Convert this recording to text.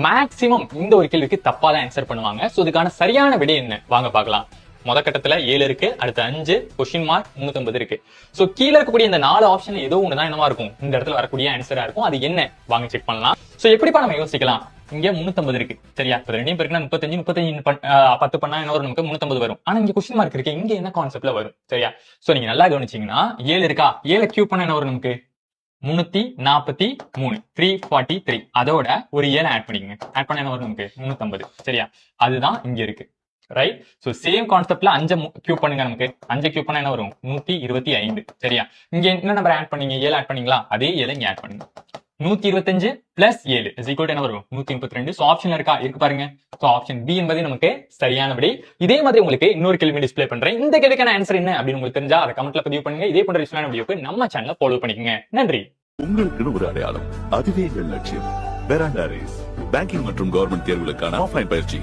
Maximum இந்த ஒரு கேள்விக்கு தப்பா தான் ஆன்சர் பண்ணுவாங்க. சோ இதுக்கான சரியான விடை என்ன வாங்க பார்க்கலாம். முத கட்டத்துல 7 இருக்கு, அடுத்து 5, கொஸ்டின் மார்க் 350 இருக்கு. சோ கீழ இருக்கக்கூடிய இந்த 4 ஆப்ஷன் ஏதோ ஒண்ணுதான் என்னவா இருக்கும், இந்த இடத்துல வரக்கூடிய ஆன்சரா இருக்கும். அது என்ன வாங்க செக் பண்ணலாம். சோ எப்படிப்பா நம்ம யோசிக்கலாம், இங்க 350 இருக்கு சரியா, இப்ப ரெண்டையும் பேருக்குனா 35 10 பண்ணா என்ன வரும், நமக்கு 350 வரும். ஆனா இங்க கொஸ்டின் மார்க் இருக்கு, இங்க என்ன கான்செப்ட்ல வரும் சரியா. சோ நீங்க நல்லா கவனிச்சீங்கன்னா 7 இருக்கா, 7 கியூப் பண்ணா என்ன வரும், நமக்கு 343 343. அதோட ஒரு 7 ஆட் பண்ணிக்கங்க, ஆட் பண்ண என்ன வரும், நமக்கு 350 சரியா. அதுதான் இங்க இருக்கு ரைட். சோ சேம் கான்செப்ட்ல 5 கியூப் பண்ணுங்க, நமக்கு 5 கியூப் பண்ணா என்ன வரும், 125 சரியா. இங்க என்ன நம்பர் ஆட் பண்ணீங்க, 7 ஆட் பண்ணீங்களா, அதே 7 இங்க ஆட் பண்ணுங்க. 125 பிளஸ் 7 இஸ் ஈக்குவல் டு என்ன வரும், 132. சோ ஆப்ஷன்ல இருக்கா, இருக்கு பாருங்க. சோ ஆப்ஷன் பி என்பது நமக்கு சரியான விடை. இதே மாதிரி உங்களுக்கு இன்னொரு கேள்வி டிஸ்ப்ளே பண்றேன். இந்த கேள்விக்கான ஆன்சர் என்ன அப்படின்னு உங்களுக்கு தெரிஞ்சா அதை கமெண்ட்ல பதிவு பண்ணுங்க. இதே போன்ற யூஸ்ஃபுல்லான வீடியோக்கு நம்ம சேனலை ஃபாலோ பண்ணிக்கங்க. நன்றி. உங்களுக்கு ஒரு அடையாளம், அதுவே எங்கள் லட்சியம். பெராண்டா ரேஸ் பேங்கிங் மற்றும் கவர்மெண்ட் தேர்வுகளுக்கான ஆஃப்லைன் பயிற்சி.